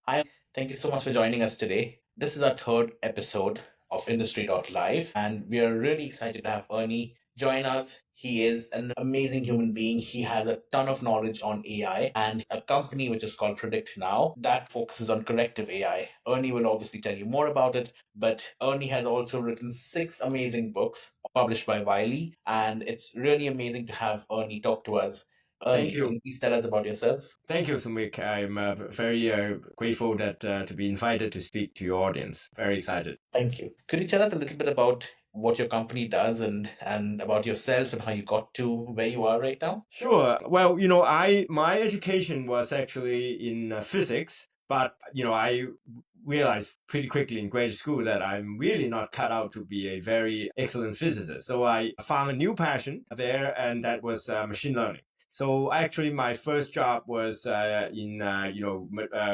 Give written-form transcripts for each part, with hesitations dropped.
Hi, thank you so much for joining us today. This is our third episode of Industry.live, and we are really excited to have Ernie join us. He is an amazing human being. He has a ton of knowledge on AI and a company which is called Predict Now that focuses on corrective AI. Ernie will obviously tell you more about it, but Ernie has also written six amazing books published by Wiley, and it's really amazing to have Ernie talk to us. Thank Ernie, can you. you please tell us about yourself? Thank you, Sumik. I'm very grateful that to be invited to speak to your audience. Very excited. Thank you. Could you tell us a little bit about what your company does and about yourself and how you got to where you are right now? Sure. Well, I my education was actually in physics, but I realized pretty quickly in grade school that I'm really not cut out to be a very excellent physicist. So I found a new passion there, and that was machine learning. So actually, my first job was in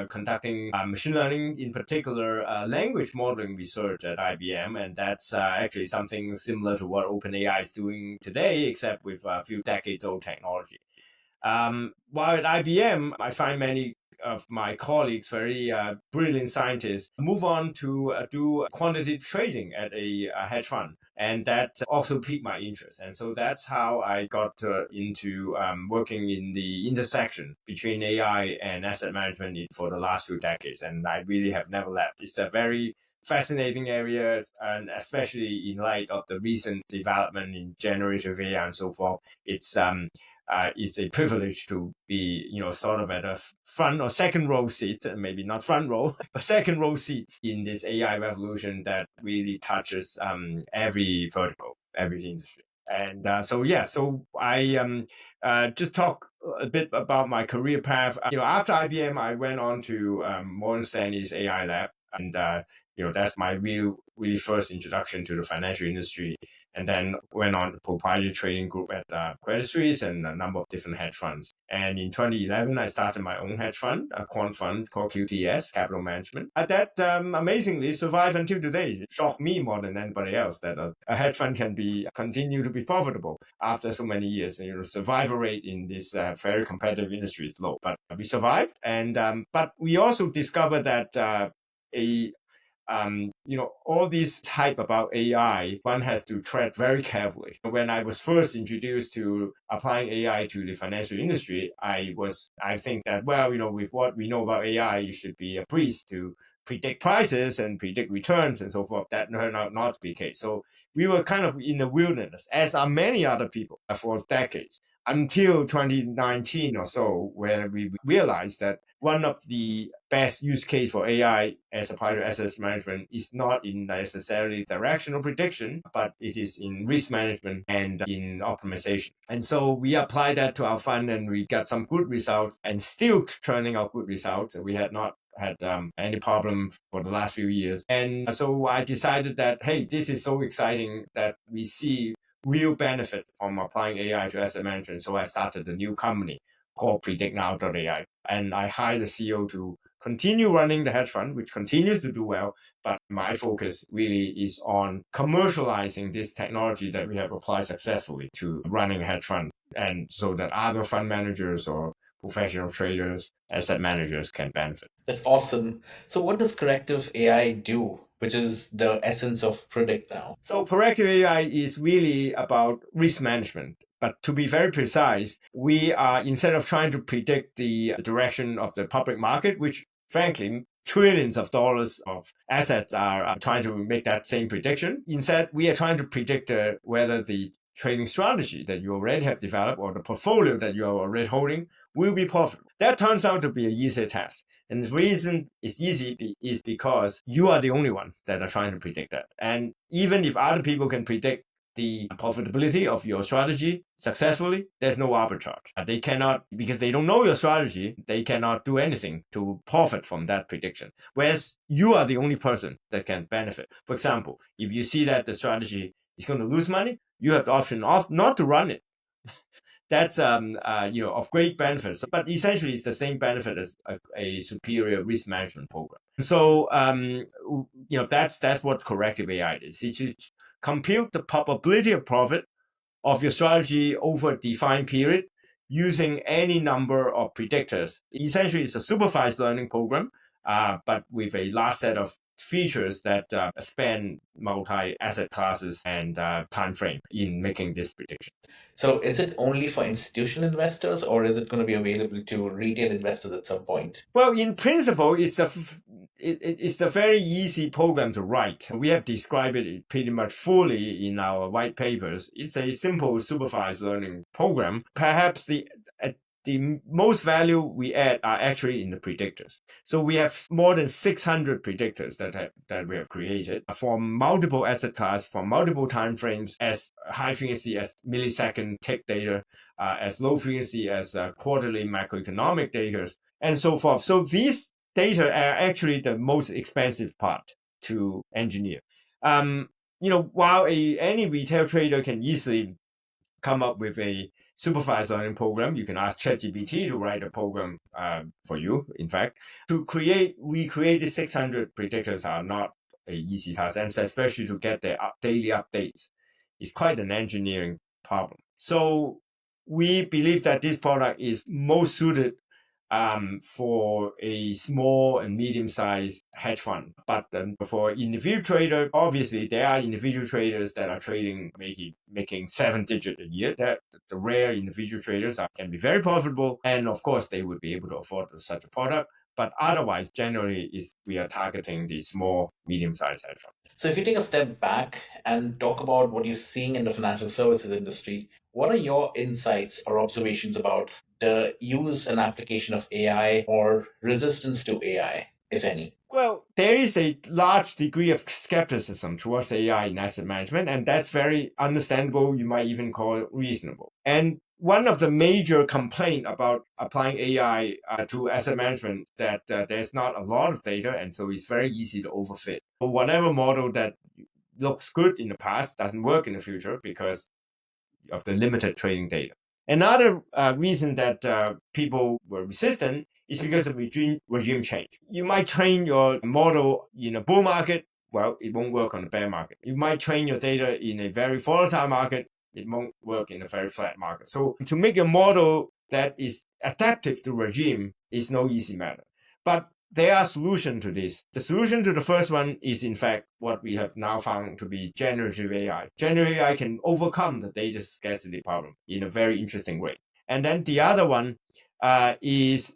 conducting machine learning, in particular language modeling research at IBM, and that's actually something similar to what OpenAI is doing today, except with a few decades old technology. While at IBM, I find many of my colleagues, very brilliant scientists, move on to do quantitative trading at a hedge fund. And that also piqued my interest. And so that's how I got into working in the intersection between AI and asset management for the last few decades. And I really have never left. It's a very fascinating area, and especially in light of the recent development in generative AI and so forth. It's a privilege to be, sort of at a front or second row seat, maybe not front row, but second row seat in this AI revolution that really touches every vertical, every industry. And so I just talk a bit about my career path. After IBM, I went on to Morgan Stanley's AI lab, and that's my really first introduction to the financial industry, and then went on the proprietary trading group at Credit Suisse and a number of different hedge funds. And in 2011, I started my own hedge fund, a quant fund called QTS Capital Management. That amazingly survived until today. It shocked me more than anybody else that a hedge fund can continue to be profitable after so many years. Survival rate in this very competitive industry is low, but we survived. And but we also discovered that a all this hype about AI, one has to tread very carefully. When I was first introduced to applying AI to the financial industry, I think that, well, with what we know about AI, you should be a priest to predict prices and predict returns and so forth. That turned out not to be the case. So we were kind of in the wilderness, as are many other people for decades, until 2019 or so, where we realized that one of the best use case for AI as applied to asset management is not in necessarily directional prediction, but it is in risk management and in optimization. And so we applied that to our fund, and we got some good results, and still turning out good results. We had not had any problem for the last few years. And so I decided that, hey, this is so exciting that we see real benefit from applying AI to asset management. So I started a new company called PredictNow.ai. And I hired the CEO to continue running the hedge fund, which continues to do well. But my focus really is on commercializing this technology that we have applied successfully to running a hedge fund. And so that other fund managers or professional traders, asset managers can benefit. That's awesome. So, what does corrective AI do, which is the essence of Predict Now? So Corrective AI is really about risk management. But to be very precise, we are, instead of trying to predict the direction of the public market, which frankly, trillions of dollars of assets are trying to make that same prediction, instead, we are trying to predict whether the trading strategy that you already have developed or the portfolio that you are already holding will be profitable. That turns out to be an easy task. And the reason it's easy is because you are the only one that are trying to predict that. And even if other people can predict the profitability of your strategy successfully, there's no arbitrage. They cannot, because they don't know your strategy, they cannot do anything to profit from that prediction. Whereas you are the only person that can benefit. For example, if you see that the strategy is going to lose money, you have the option of not to run it. That's of great benefits, but essentially it's the same benefit as a superior risk management program. So that's what corrective AI is. It should compute the probability of profit of your strategy over a defined period using any number of predictors. Essentially, it's a supervised learning program. but with a large set of features that span multi-asset classes and time frame in making this prediction. So is it only for institutional investors, or is it going to be available to retail investors at some point? Well, in principle, it's a very easy program to write. We have described it pretty much fully in our white papers. It's a simple supervised learning program. Perhaps the most value we add are actually in the predictors. So we have more than 600 predictors that we have created for multiple asset class, for multiple time frames, as high frequency as millisecond tick data, as low frequency as quarterly macroeconomic data, and so forth. So these data are actually the most expensive part to engineer. While any retail trader can easily come up with a supervised learning program, you can ask ChatGPT to write a program for you. In fact, recreate the 600 predictors are not a easy task, and especially to get their daily updates, it's quite an engineering problem. So we believe that this product is most suited for a small and medium-sized hedge fund. But for individual trader, obviously there are individual traders that are trading making 7-digit a year. That the rare individual traders can be very profitable, and of course they would be able to afford such a product. But otherwise, generally, we are targeting the small, medium-sized hedge fund. So if you take a step back and talk about what you're seeing in the financial services industry, what are your insights or observations about the use and application of AI or resistance to AI, if any? Well, there is a large degree of skepticism towards AI in asset management, and that's very understandable. You might even call it reasonable. And one of the major complaints about applying AI to asset management that there's not a lot of data, and so it's very easy to overfit. So whatever model that looks good in the past doesn't work in the future because of the limited trading data. Another reason that people were resistant is because of regime change. You might train your model in a bull market, well, it won't work on a bear market. You might train your data in a very volatile market, it won't work in a very flat market. So to make a model that is adaptive to regime is no easy matter. But there are solutions to this. The solution to the first one is, in fact, what we have now found to be generative AI. Generative AI can overcome the data scarcity problem in a very interesting way. And then the other one is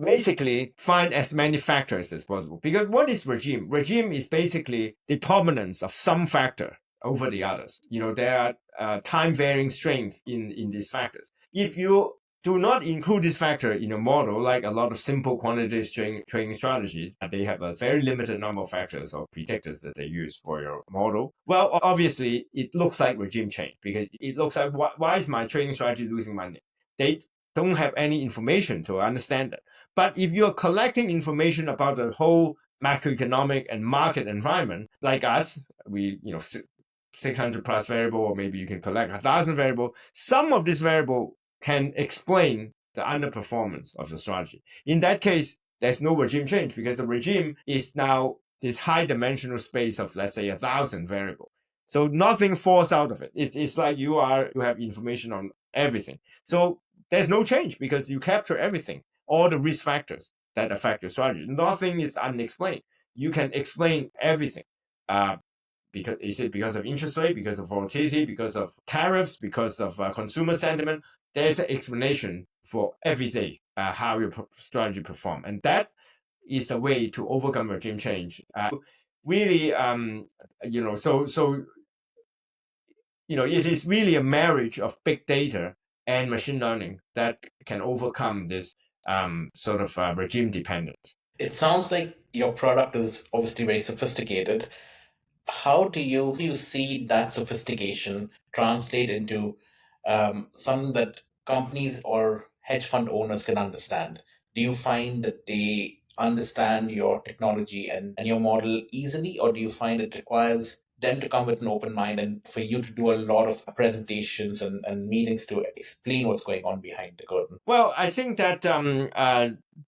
basically find as many factors as possible. Because what is regime? Regime is basically the prominence of some factor over the others. There are time-varying strengths in these factors. If you do not include this factor in a model, like a lot of simple quantitative trading strategies, they have a very limited number of factors or predictors that they use for your model. Well, obviously, it looks like regime change because it looks like, why is my trading strategy losing money? They don't have any information to understand it. But if you're collecting information about the whole macroeconomic and market environment, like us, 600 plus variable, or maybe you can collect 1,000 variable, some of this variable can explain the underperformance of the strategy. In that case, there's no regime change because the regime is now this high dimensional space of, let's say, 1,000 variable. So nothing falls out of it. It's like you have information on everything. So there's no change because you capture everything, all the risk factors that affect your strategy. Nothing is unexplained. You can explain everything. Is it because of interest rate, because of volatility, because of tariffs, because of consumer sentiment? There's an explanation for every day how your strategy perform, and that is a way to overcome regime change. Really, it is really a marriage of big data and machine learning that can overcome this sort of regime dependence. It sounds like your product is obviously very sophisticated. How do you see that sophistication translate into something that companies or hedge fund owners can understand? Do you find that they understand your technology and your model easily, or do you find it requires them to come with an open mind and for you to do a lot of presentations and meetings to explain what's going on behind the curtain? Well, I think that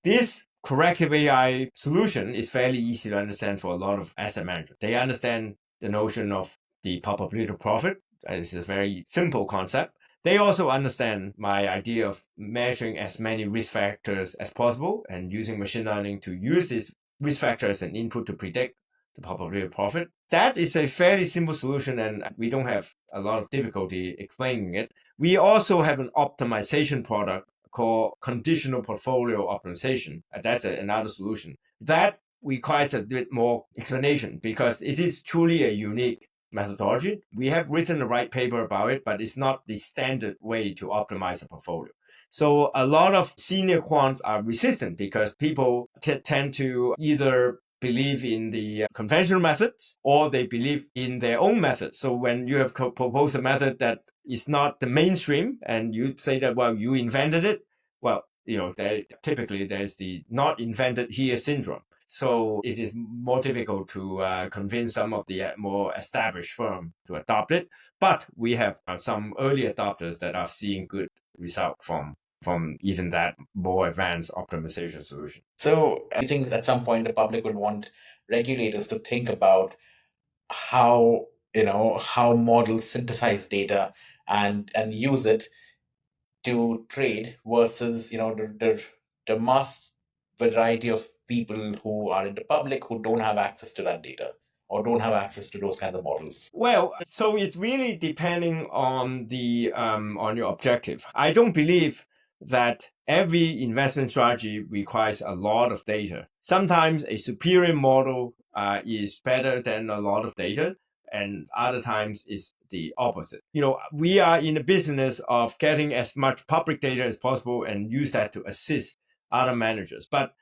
this corrective AI solution is fairly easy to understand for a lot of asset managers. They understand the notion of the probability of profit. This is a very simple concept. They also understand my idea of measuring as many risk factors as possible and using machine learning to use these risk factor as an input to predict the probability of profit. That is a fairly simple solution, and we don't have a lot of difficulty explaining it. We also have an optimization product called conditional portfolio optimization. That's another solution. That requires a bit more explanation because it is truly a unique methodology. We have written a white paper about it, but it's not the standard way to optimize a portfolio. So a lot of senior quants are resistant because people tend to either believe in the conventional methods or they believe in their own methods. So when you have proposed a method that is not the mainstream and you say that, well, you invented it, well, typically there's the not invented here syndrome. So it is more difficult to convince some of the more established firms to adopt it. But we have some early adopters that are seeing good result from even that more advanced optimization solution. So I think at some point the public would want regulators to think about how how models synthesize data and use it to trade versus the mass variety of people who are in the public who don't have access to that data or don't have access to those kinds of models. Well, so it's really depending on the on your objective. I don't believe that every investment strategy requires a lot of data. Sometimes a superior model is better than a lot of data, and other times is the opposite. We are in the business of getting as much public data as possible and use that to assist other managers. But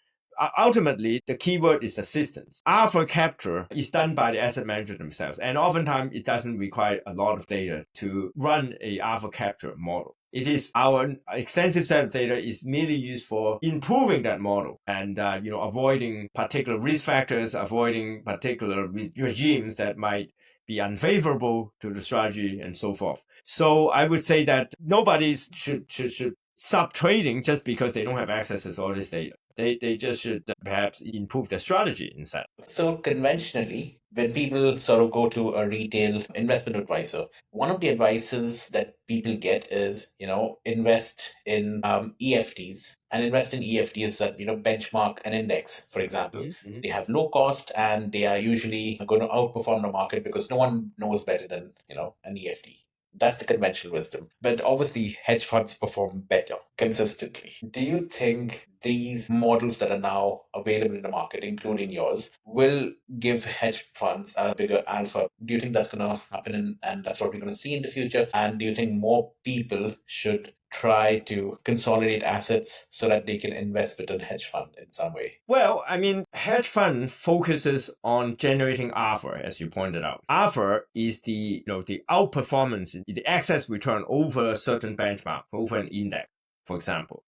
ultimately, the keyword is assistance. Alpha capture is done by the asset manager themselves, and oftentimes it doesn't require a lot of data to run a alpha capture model. It is our extensive set of data is merely used for improving that model and avoiding particular risk factors, avoiding particular regimes that might be unfavorable to the strategy and so forth. So I would say that nobody should stop trading just because they don't have access to all this data. They just should perhaps improve their strategy instead. So conventionally, when people sort of go to a retail investment advisor, one of the advices that people get is, invest in EFTs and invest in EFTs that, benchmark an index, for example. Mm-hmm. They have low cost and they are usually going to outperform the market because no one knows better than, an EFT. That's the conventional wisdom. But obviously, hedge funds perform better consistently. Do you think these models that are now available in the market, including yours, will give hedge funds a bigger alpha? Do you think that's going to happen and that's what we're going to see in the future? And do you think more people should try to consolidate assets so that they can invest with a hedge fund in some way? Well, I mean, hedge fund focuses on generating alpha, as you pointed out. Alpha is the outperformance, the excess return over a certain benchmark, over an index, for example.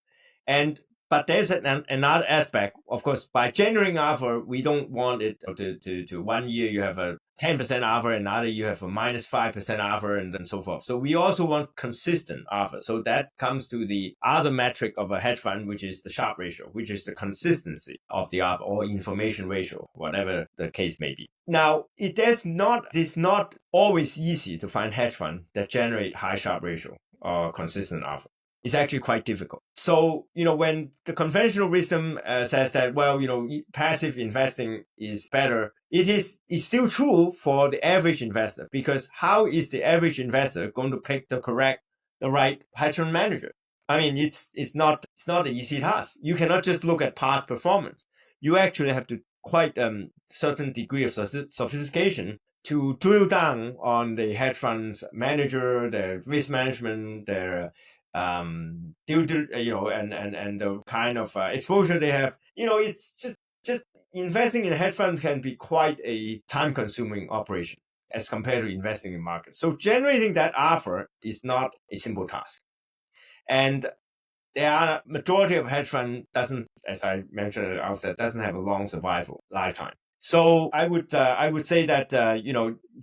But there's another aspect. Of course, by generating alpha, we don't want it to 1 year you have a 10% alpha, another you have a minus 5% alpha, and so forth. So we also want consistent alpha. So that comes to the other metric of a hedge fund, which is the Sharpe ratio, which is the consistency of the alpha or information ratio, whatever the case may be. Now, it's not always easy to find hedge funds that generate high Sharpe ratio or consistent alpha. It's actually quite difficult. So, when the conventional wisdom says that, well, passive investing is better, it's still true for the average investor, because how is the average investor going to pick the right hedge fund manager? I mean, it's not an easy task. You cannot just look at past performance. You actually have to quite certain degree of sophistication to drill down on the hedge fund's manager, their risk management, their and the kind of exposure they have. It's just investing in a hedge fund can be quite a time consuming operation as compared to investing in markets. So generating that alpha is not a simple task. And there are majority of hedge fund doesn't, as I mentioned at the outset, doesn't have a long survival lifetime. So I would say that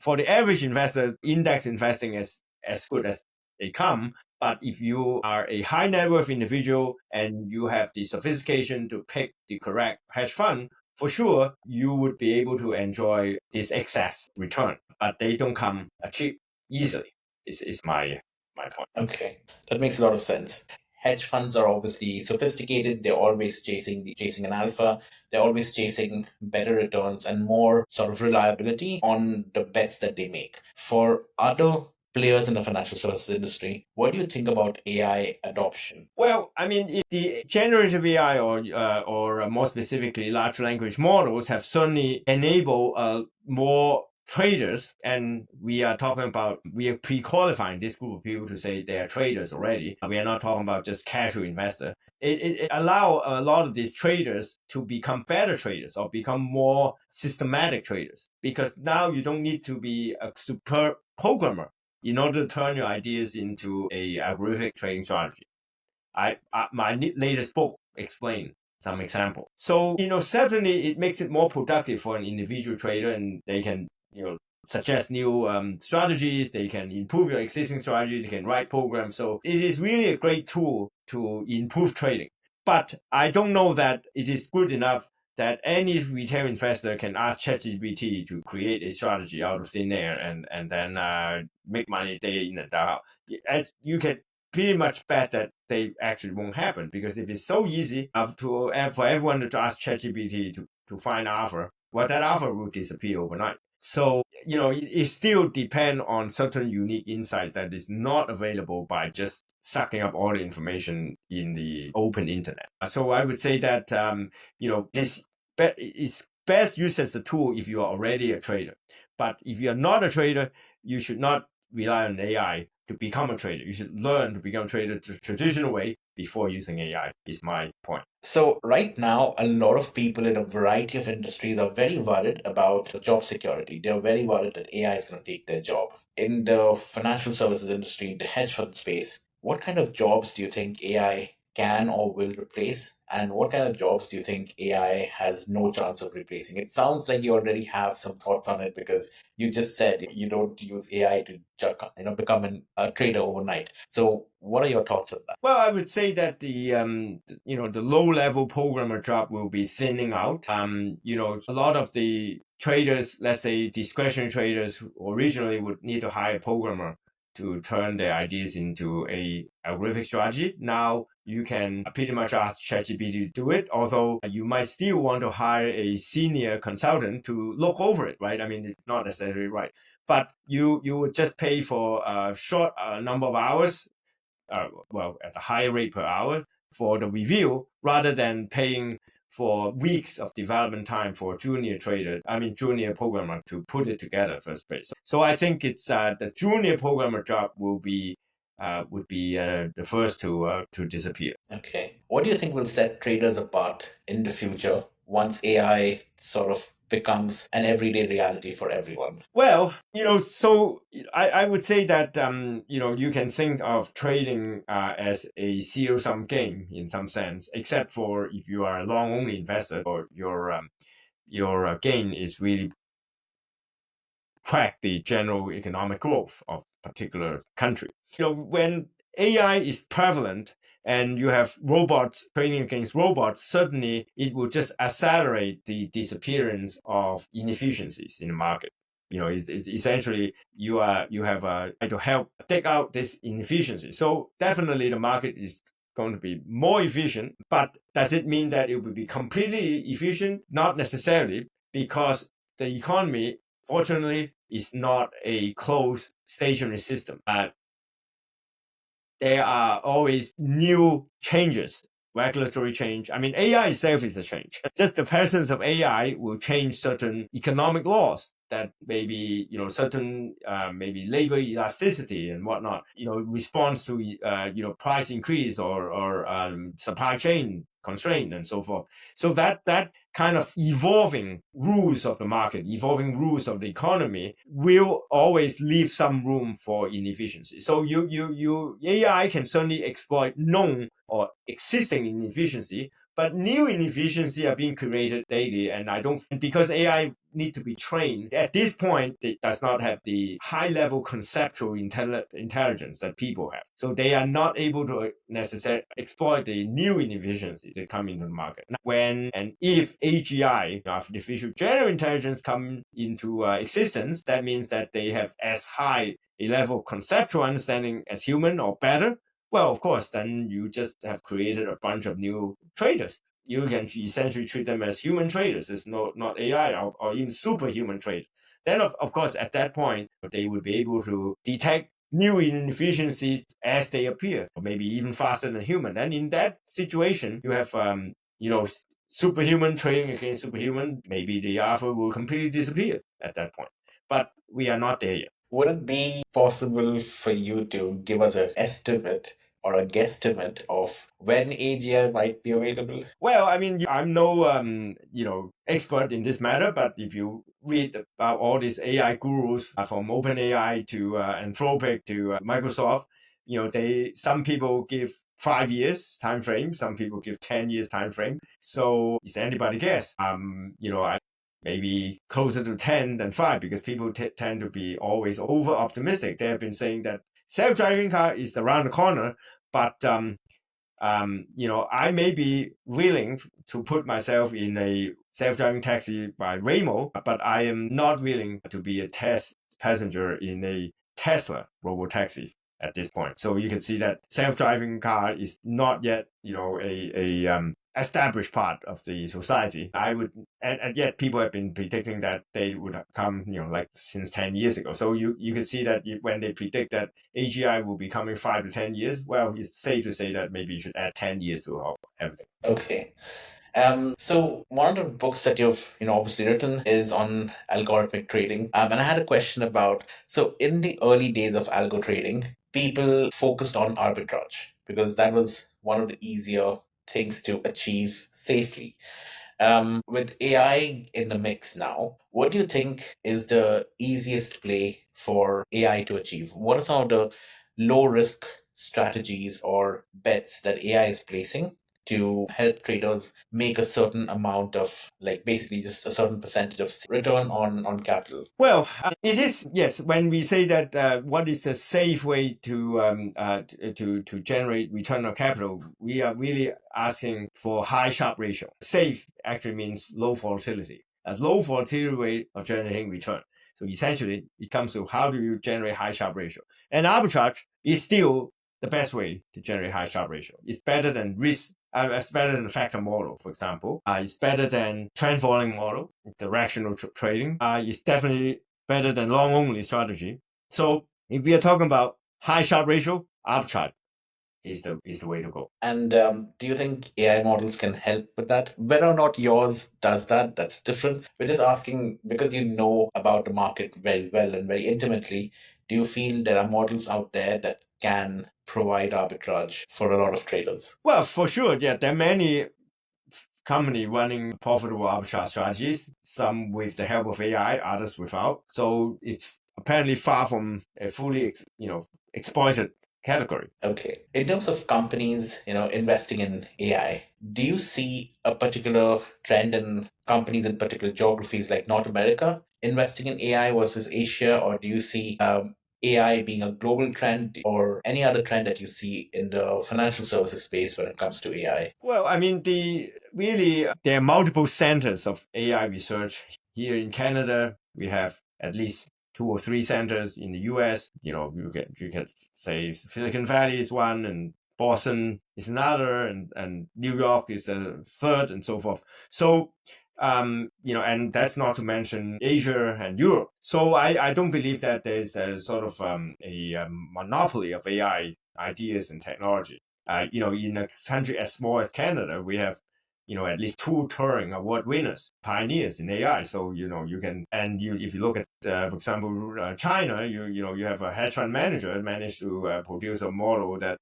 for the average investor, index investing is as good as they come. But if you are a high net worth individual and you have the sophistication to pick the correct hedge fund, for sure you would be able to enjoy this excess return. But they don't come cheap easily. Is my point. Okay, that makes a lot of sense. hedge funds are obviously sophisticated. They're always chasing an alpha. They're always chasing better returns and more sort of reliability on the bets that they make. For other players in the financial services industry, what do you think about AI adoption? Well, I mean, if the generative AI or more specifically large language models have certainly enabled more traders, and we are pre-qualifying this group of people to say they are traders already. We are not talking about just casual investor. It allow a lot of these traders to become better traders or become more systematic traders, because now you don't need to be a superb programmer in order to turn your ideas into a algorithmic trading strategy. My latest book explain some example. So, certainly it makes it more productive for an individual trader, and they can, suggest new strategies. They can improve your existing strategy. They can write programs. So it is really a great tool to improve trading. But I don't know that it is good enough that any retail investor can ask ChatGPT to create a strategy out of thin air and then make money day in and day out. As you can pretty much bet that they actually won't happen, because if it's so easy for everyone to ask ChatGPT to find alpha, well, that alpha will disappear overnight. So, it still depends on certain unique insights that is not available by just sucking up all the information in the open internet. So I would say that, this is best used as a tool if you are already a trader. But if you are not a trader, you should not rely on AI to become a trader. You should learn to become a trader the traditional way before using AI, is my point. So, right now, a lot of people in a variety of industries are very worried about job security. They're very worried that AI is going to take their job. In the financial services industry, the hedge fund space, what kind of jobs do you think AI can or will replace? And what kind of jobs do you think AI has no chance of replacing? It sounds like you already have some thoughts on it, because you just said you don't use AI to become a trader overnight. So, what are your thoughts on that? Well, I would say that the low level programmer job will be thinning out. A lot of the traders, let's say discretionary traders, who originally would need to hire a programmer to turn their ideas into a algorithmic strategy. Now you can pretty much ask ChatGPT to do it, although you might still want to hire a senior consultant to look over it, right? I mean, it's not necessarily right, but you would just pay for a short number of hours, at a higher rate per hour for the review, rather than paying for weeks of development time for a junior programmer to put it together first place. So I think it's the junior programmer job would be the first to disappear. Okay. What do you think will set traders apart in the future once AI sort of becomes an everyday reality for everyone? Well, so I would say that, you can think of trading as a zero sum game in some sense, except for if you are a long only investor, or your gain is really track the general economic growth of a particular country. When AI is prevalent and you have robots training against robots, certainly it will just accelerate the disappearance of inefficiencies in the market. It's essentially you have to help take out this inefficiency. So definitely the market is going to be more efficient, but does it mean that it will be completely efficient? Not necessarily, because the economy, fortunately, is not a closed stationary system. There are always new changes, regulatory change. I mean, AI itself is a change. Just the presence of AI will change certain economic laws that maybe, certain maybe labor elasticity and whatnot, response to, price increase or supply chain constraint and so forth. So that kind of evolving rules of the market, evolving rules of the economy will always leave some room for inefficiency. So AI can certainly exploit known or existing inefficiency, but new inefficiency are being created daily. And I don't, because AI need to be trained at this point, it does not have the high level conceptual intelligence that people have. So they are not able to necessarily exploit the new inefficiency that come into the market. When and if AGI, artificial general intelligence, come into existence, that means that they have as high a level of conceptual understanding as human or better. Well, of course, then you just have created a bunch of new traders. You can essentially treat them as human traders. It's not AI or even superhuman traders. Then, of course, at that point, they would be able to detect new inefficiencies as they appear, or maybe even faster than human. And in that situation, you have, superhuman trading against superhuman. Maybe the alpha will completely disappear at that point. But we are not there yet. Would it be possible for you to give us an estimate or a guesstimate of when AGI might be available? Well, I mean, I'm no expert in this matter, but if you read about all these AI gurus from OpenAI to Anthropic to Microsoft, some people give 5 years time frame, some people give 10 years time frame. So it's anybody guess. I maybe closer to 10 than 5 because people tend to be always over optimistic. They have been saying that self-driving car is around the corner, but I may be willing to put myself in a self-driving taxi by Waymo, but I am not willing to be a test passenger in a Tesla robo taxi at this point. So you can see that self-driving car is not yet, a established part of the society. And yet people have been predicting that they would come, like since 10 years ago. So you can see that when they predict that AGI will be coming 5 to 10 years, well, it's safe to say that maybe you should add 10 years to everything. Okay. So one of the books that you've, obviously written is on algorithmic trading. And I had a question about, so in the early days of algo trading, people focused on arbitrage because that was one of the easier things to achieve safely. With AI in the mix now, what do you think is the easiest play for AI to achieve? What are some of the low risk strategies or bets that AI is placing to help traders make a certain amount of, like, basically just a certain percentage of return on capital? Well, it is, yes. When we say that, what is a safe way to generate return on capital, we are really asking for high Sharpe ratio. Safe actually means low volatility. A low volatility rate of generating return. So essentially, it comes to how do you generate high Sharpe ratio. And arbitrage is still the best way to generate high Sharpe ratio. It's better than risk. It's better than the factor model, for example. It's better than trend following model, directional trading. It's definitely better than long only strategy. So if we are talking about high Sharpe ratio, arbitrage is the way to go. And do you think AI models can help with that? Whether or not yours does that, that's different. We're just asking because you know about the market very well and very intimately. Do you feel there are models out there that can provide arbitrage for a lot of traders? Well, for sure, yeah, there are many company running profitable arbitrage strategies, some with the help of AI, others without. So it's apparently far from a fully, exploited category. Okay. In terms of companies, investing in AI, do you see a particular trend in companies in particular geographies like North America investing in AI versus Asia, or do you see AI being a global trend or any other trend that you see in the financial services space when it comes to AI? Well, I mean, there are multiple centers of AI research here in Canada. We have at least 2 or 3 centers in the US. You can say Silicon Valley is one, and Boston is another, and New York is a third, and so forth. So, and that's not to mention Asia and Europe. So I don't believe that there's a sort of a monopoly of AI ideas and technology. In a country as small as Canada, we have, at least 2 Turing Award winners, pioneers in AI. So, if you look at, for example, China, you have a hedge fund manager that managed to produce a model that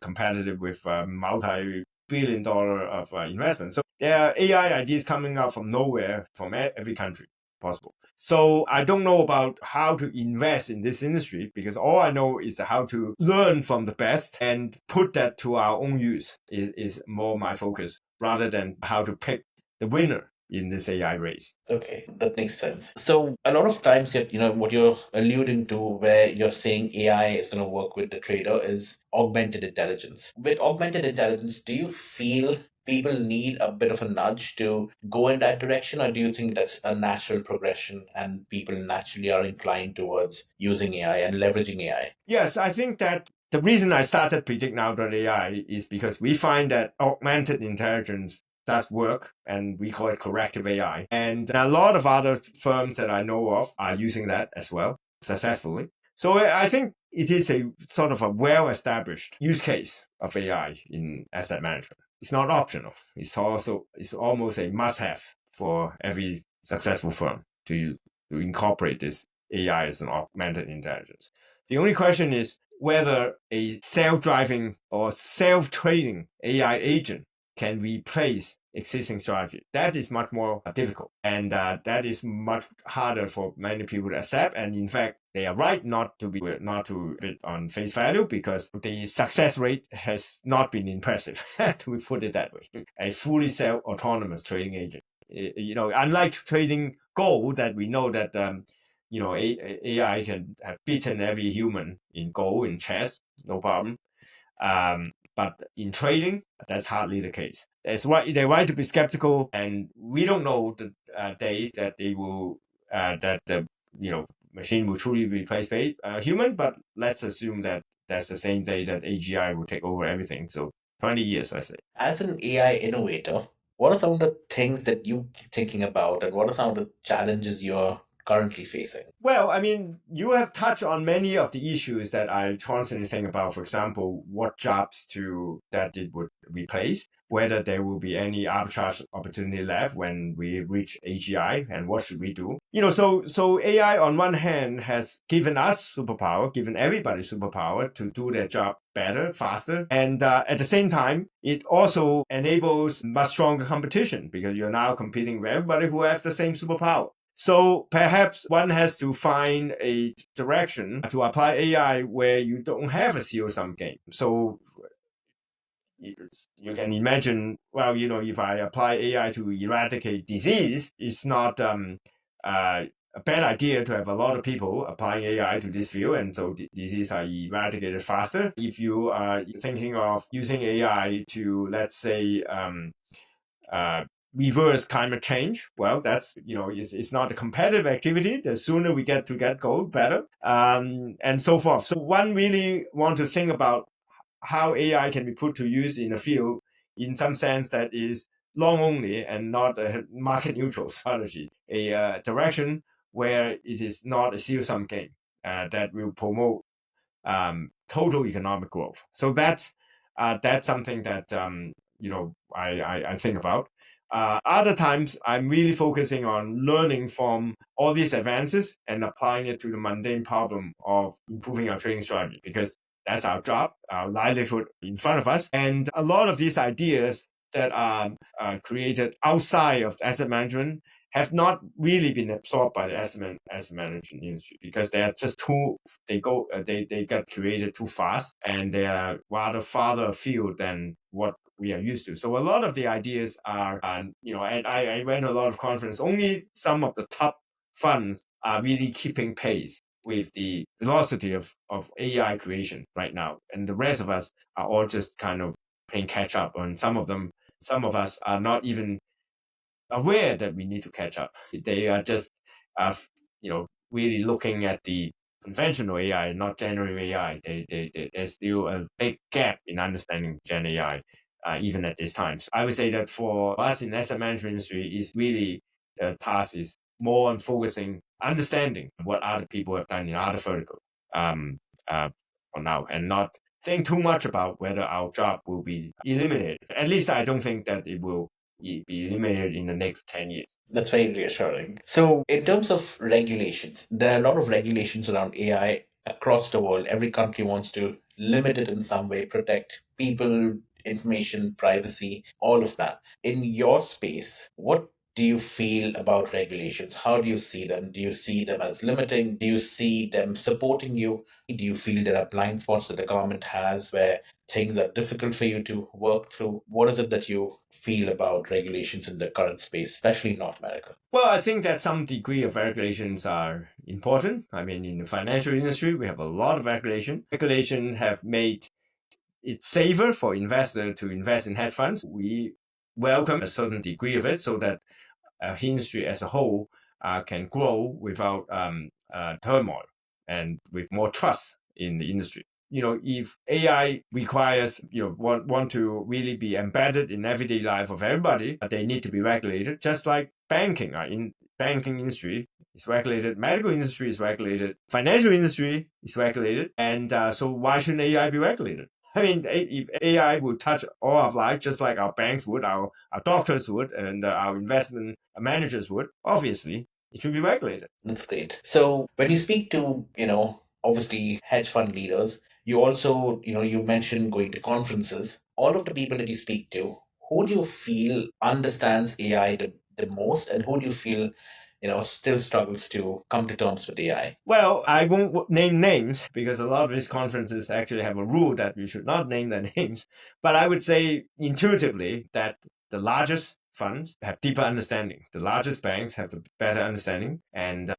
competitive with multi-billion-dollar of investment. So there are AI ideas coming out from nowhere from every country possible. So I don't know about how to invest in this industry because all I know is how to learn from the best and put that to our own use is more my focus rather than how to pick the winner in this AI race. Okay, that makes sense. So a lot of times, what you're alluding to, where you're saying AI is going to work with the trader, is augmented intelligence. With augmented intelligence, do you feel people need a bit of a nudge to go in that direction, or do you think that's a natural progression and people naturally are inclined towards using AI and leveraging AI? Yes, I think that The reason I started PredictNow.ai is because we find that augmented intelligence does work, and we call it corrective AI. And a lot of other firms that I know of are using that as well successfully. So I think it is a sort of a well-established use case of AI in asset management. It's not optional. It's almost a must-have for every successful firm to incorporate this AI as an augmented intelligence. The only question is whether a self-driving or self-trading AI agent can replace existing strategy. That is much more difficult, and that is much harder for many people to accept. And in fact, they are right not to it on face value, because the success rate has not been impressive. To put it that way, a fully self-autonomous trading agent. Unlike trading gold, that we know that AI can have beaten every human in Go, in chess, no problem. But in trading, that's hardly the case. They're right to be skeptical, and we don't know the day that they will that the machine will truly replace human. But let's assume that that's the same day that AGI will take over everything. So 20 years, I say. As an AI innovator, what are some of the things that you keep thinking about, and what are some of the challenges you're currently facing? Well, I mean, you have touched on many of the issues that I constantly think about. For example, what jobs that it would replace, whether there will be any arbitrage opportunity left when we reach AGI, and what should we do? So AI on one hand has given us superpower, given everybody superpower to do their job better, faster, and at the same time, it also enables much stronger competition, because you're now competing with everybody who has the same superpower. So perhaps one has to find a direction to apply AI where you don't have a zero-sum game. So you can imagine, well, if I apply AI to eradicate disease, it's not a bad idea to have a lot of people applying AI to this field, and so diseases are eradicated faster. If you are thinking of using AI to, let's say, uh, reverse climate change, well, that's it's not a competitive activity. The sooner we get gold, better, and so forth. So one really want to think about how AI can be put to use in a field in some sense that is long only and not a market neutral strategy, a direction where it is not a zero sum game that will promote total economic growth. So that's something that I think about. Other times, I'm really focusing on learning from all these advances and applying it to the mundane problem of improving our trading strategy, because that's our job, our livelihood in front of us. And a lot of these ideas that are created outside of asset management have not really been absorbed by the asset management industry, because they are just they got created too fast, and they are rather farther afield than what we are used to. So a lot of the ideas are, and I went to a lot of conferences. Only some of the top funds are really keeping pace with the velocity of AI creation right now, and the rest of us are all just kind of playing catch up. And some of us are not even aware that we need to catch up. They are just, really looking at the conventional AI, not generative AI. There's still a big gap in understanding Gen AI, even at this time. So I would say that for us in asset management industry, is really the task is more on focusing, understanding what other people have done in other verticals um, for now, and not think too much about whether our job will be eliminated. At least I don't think that it will be eliminated in the next 10 years. That's very reassuring. So, in terms of regulations, there are a lot of regulations around AI across the world. Every country wants to limit it in some way, protect people, information, privacy, all of that. In your space, what do you feel about regulations? How do you see them? Do you see them as limiting? Do you see them supporting you? Do you feel there are blind spots that the government has where things are difficult for you to work through? What is it that you feel about regulations in the current space, especially in North America? Well, I think that some degree of regulations are important. I mean, in the financial industry, we have a lot of regulation. Regulation have made it safer for investors to invest in hedge funds. We welcome a certain degree of it, so that industry as a whole can grow without turmoil, and with more trust in the industry. if AI requires, want to really be embedded in everyday life of everybody, they need to be regulated, just like banking. In banking industry is regulated, medical industry is regulated, financial industry is regulated, and so why shouldn't AI be regulated? I mean, if AI would touch all of life, just like our banks would, our doctors would, and our investment managers would, obviously, it should be regulated. That's great. So when you speak to, obviously hedge fund leaders, you also, you mentioned going to conferences. All of the people that you speak to, who do you feel understands AI the most, and who do you feel, still struggles to come to terms with AI? Well, I won't name names because a lot of these conferences actually have a rule that we should not name their names. But I would say intuitively that the largest funds have deeper understanding. The largest banks have a better understanding, and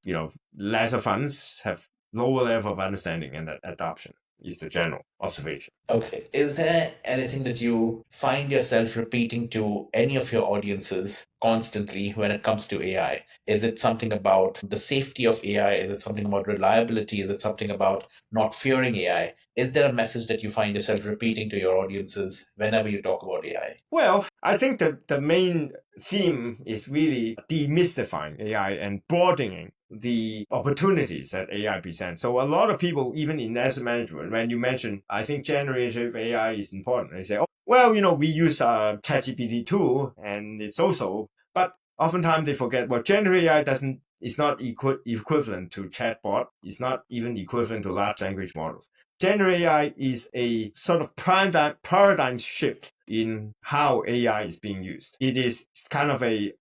lesser funds have lower level of understanding and adoption. Is the general observation. Okay. Is there anything that you find yourself repeating to any of your audiences constantly when it comes to AI? Is it something about the safety of AI? Is it something about reliability? Is it something about not fearing AI? Is there a message that you find yourself repeating to your audiences whenever you talk about AI? Well, I think that the main theme is really demystifying AI and broadening the opportunities that AI presents. So a lot of people, even in asset management, when you mention, I think generative AI is important, they say, oh, well, we use a ChatGPT tool and it's so, but oftentimes they forget, well, generative AI is not equivalent to chatbot. It's not even equivalent to large language models. Generative AI is a sort of paradigm shift in how AI is being used. It is kind of a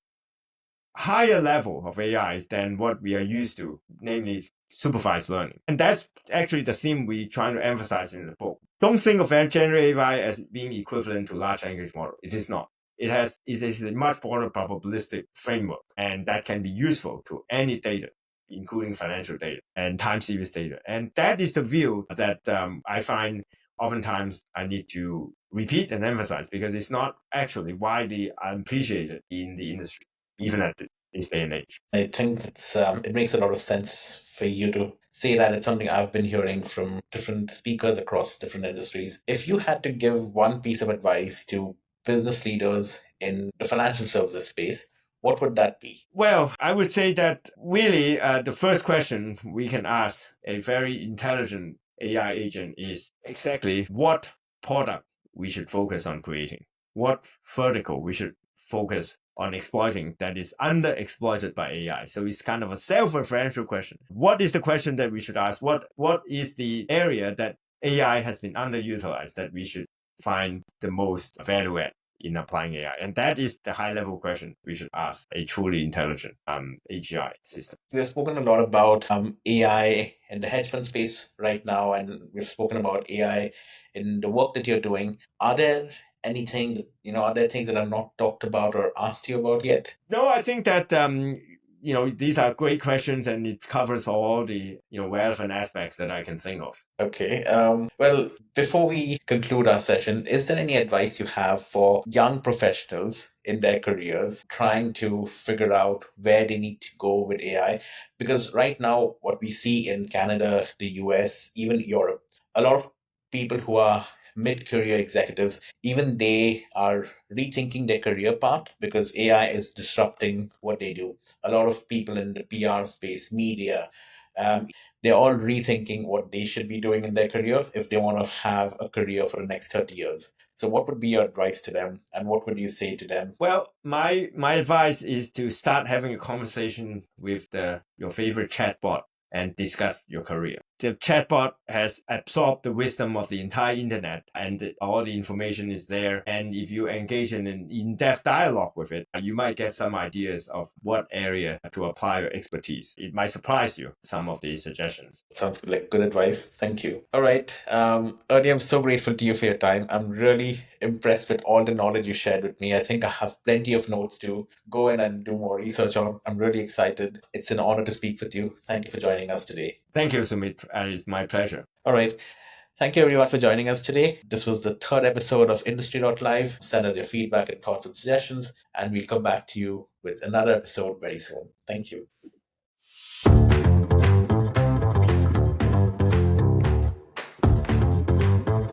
higher level of AI than what we are used to, namely supervised learning. And that's actually the theme we try to emphasize in the book. Don't think of generative AI as being equivalent to large language model. It is not. It is a much broader probabilistic framework, and that can be useful to any data, including financial data and time series data. And that is the view that I find oftentimes I need to repeat and emphasize because it's not actually widely appreciated in the industry, even at this day and age. I think it makes a lot of sense for you to say that. It's something I've been hearing from different speakers across different industries. If you had to give one piece of advice to business leaders in the financial services space, what would that be? Well, I would say that really the first question we can ask a very intelligent AI agent is exactly what product we should focus on creating, what vertical we should focus on exploiting that is underexploited by AI. So it's kind of a self-referential question. What is the question that we should ask? What is the area that AI has been underutilized that we should find the most value add in applying AI? And that is the high level question we should ask a truly intelligent AGI system. We've spoken a lot about AI in the hedge fund space right now, and we've spoken about AI in the work that you're doing. Are there are there things that are not talked about or asked you about yet? No, I think that these are great questions, and it covers all the relevant aspects that I can think of. Okay. Well, before we conclude our session, is there any advice you have for young professionals in their careers trying to figure out where they need to go with AI? Because right now, what we see in Canada, the US, even Europe, a lot of people who are mid-career executives, even they are rethinking their career path because AI is disrupting what they do. A lot of people in the PR space, media, they're all rethinking what they should be doing in their career if they want to have a career for the next 30 years. So, what would be your advice to them, and what would you say to them? Well, my advice is to start having a conversation with your favorite chatbot and discuss your career. The chatbot has absorbed the wisdom of the entire internet, and all the information is there. And if you engage in an in-depth dialogue with it, you might get some ideas of what area to apply your expertise. It might surprise you, some of these suggestions. Sounds like good advice. Thank you. All right. Ernie, I'm so grateful to you for your time. I'm really impressed with all the knowledge you shared with me. I think I have plenty of notes to go in and do more research on. I'm really excited. It's an honor to speak with you. Thank you for joining us today. Thank you, Sumit. It's my pleasure. All right. Thank you everyone for joining us today. This was the third episode of Industry.live. Send us your feedback and thoughts and suggestions, and we'll come back to you with another episode very soon. Thank you.